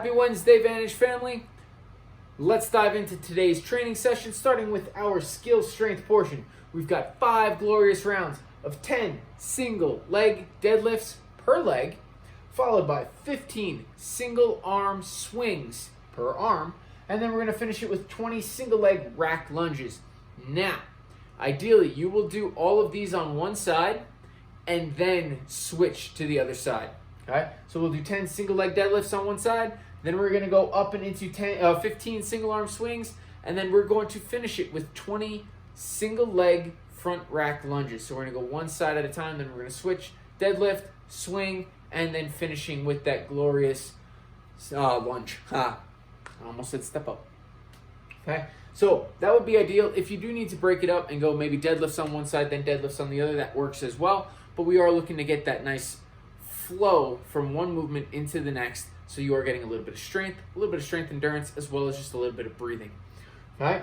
Happy Wednesday, Vantage family. Let's dive into today's training session, starting with our skill strength portion. We've got 5 glorious rounds of 10 single leg deadlifts per leg, followed by 15 single arm swings per arm, and then we're going to finish it with 20 single leg rack lunges. Now, ideally, you will do all of these on one side and then switch to the other side. Okay, so we'll do 10 single leg deadlifts on one side, then we're going to go up and into 15 single arm swings, and then we're going to finish it with 20 single leg front rack lunges. So we're going to go one side at a time, then we're going to switch, deadlift, swing, and then finishing with that glorious lunge. I almost said step up. Okay, so that would be ideal. If you do need to break it up and go maybe deadlifts on one side, then deadlifts on the other, that works as well. But we are looking to get that nice flow from one movement into the next, so you are getting a little bit of strength, endurance, as well as just a little bit of breathing. Okay,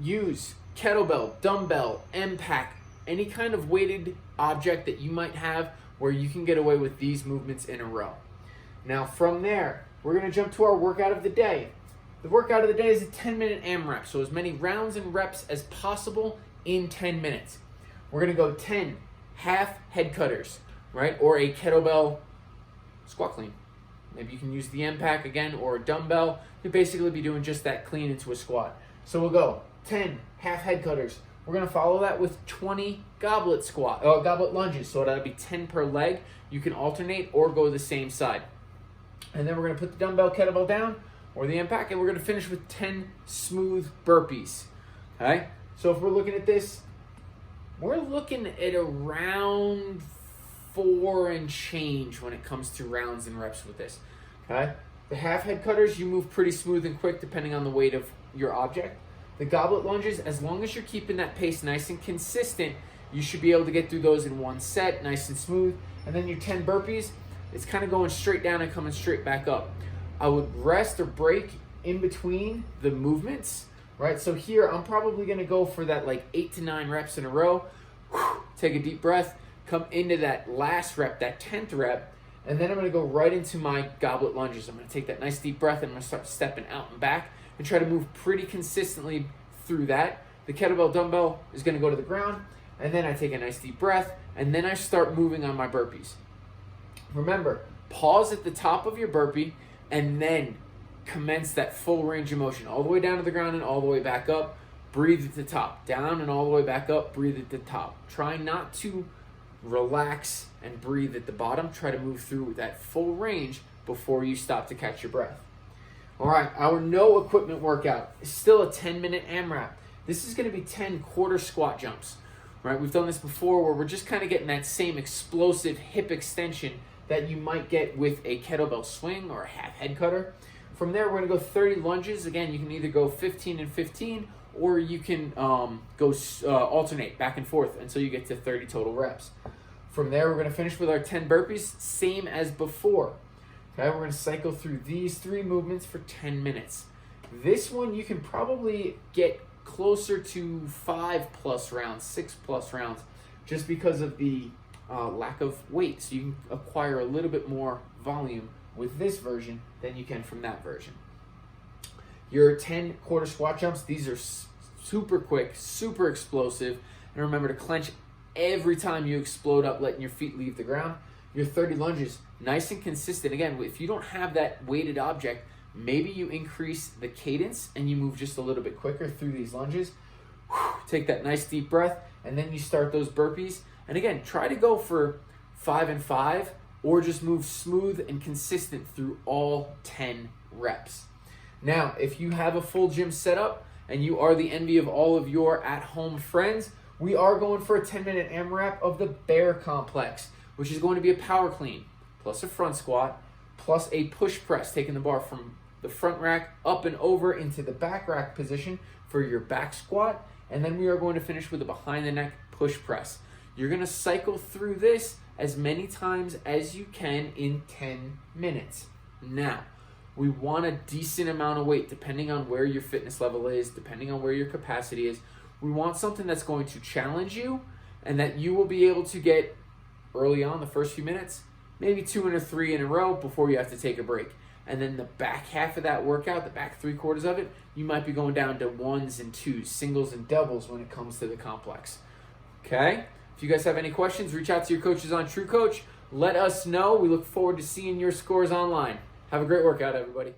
use kettlebell, dumbbell, M-Pack, any kind of weighted object that you might have where you can get away with these movements in a row. Now from there, we're going to jump to our workout of the day. The workout of the day is a 10-minute AMRAP, so as many rounds and reps as possible in 10 minutes. We're going to go 10 half head cutters, right? Or a kettlebell squat clean. Maybe you can use the M-Pack again or a dumbbell. You'll basically be doing just that clean into a squat. So we'll go 10 half head cutters. We're going to follow that with 20 goblet lunges. So that'll be 10 per leg. You can alternate or go the same side. And then we're going to put the dumbbell kettlebell down or the M-Pack, and we're going to finish with 10 smooth burpees. Okay? So if we're looking at this, we're looking at around 4 and change when it comes to rounds and reps with this. Okay? The half head cutters, you move pretty smooth and quick depending on the weight of your object. The goblet lunges, as long as you're keeping that pace nice and consistent, you should be able to get through those in one set, nice and smooth. And then your 10 burpees, it's kind of going straight down and coming straight back up. I would rest or break in between the movements, right? So here, I'm probably going to go for that like 8 to 9 reps in a row. Take a deep breath, come into that last rep, that 10th rep, and then I'm going to go right into my goblet lunges. I'm going to take that nice deep breath and I'm going to start stepping out and back and try to move pretty consistently through that. The kettlebell dumbbell is going to go to the ground, and then I take a nice deep breath, and then I start moving on my burpees. Remember, pause at the top of your burpee, and then commence that full range of motion, all the way down to the ground and all the way back up. Breathe at the top, down and all the way back up, breathe at the top. Try not to relax and breathe at the bottom. Try to move through that full range before you stop to catch your breath. All right, our no equipment workout is still a 10-minute AMRAP. This is going to be 10 quarter squat jumps, right? We've done this before where we're just kind of getting that same explosive hip extension that you might get with a kettlebell swing or a half head cutter. From there, we're going to go 30 lunges. Again, you can either go 15 and 15, or you can alternate back and forth until you get to 30 total reps. From there, we're going to finish with our 10 burpees, same as before. Okay, we're going to cycle through these 3 movements for 10 minutes. This one, you can probably get closer to 5+ rounds, 6+ rounds, just because of the lack of weight. So you can acquire a little bit more volume with this version than you can from that version. Your 10 quarter squat jumps, these are super quick, super explosive. And remember to clench every time you explode up, letting your feet leave the ground. Your 30 lunges, nice and consistent. Again, if you don't have that weighted object, maybe you increase the cadence and you move just a little bit quicker through these lunges. Take that nice deep breath, and then you start those burpees. And again, try to go for 5 and 5, or just move smooth and consistent through all 10 reps. Now, if you have a full gym setup and you are the envy of all of your at-home friends, we are going for a 10-minute AMRAP of the bear complex, which is going to be a power clean, plus a front squat, plus a push press, taking the bar from the front rack up and over into the back rack position for your back squat, and then we are going to finish with a behind the neck push press. You're going to cycle through this as many times as you can in 10 minutes. Now, we want a decent amount of weight depending on where your fitness level is, depending on where your capacity is. We want something that's going to challenge you and that you will be able to get early on, the first few minutes, maybe 2 and 3 in a row before you have to take a break. And then the back half of that workout, the back 3/4 of it, you might be going down to 1s and 2s, singles and doubles when it comes to the complex. Okay? If you guys have any questions, reach out to your coaches on TrueCoach. Let us know. We look forward to seeing your scores online. Have a great workout, everybody.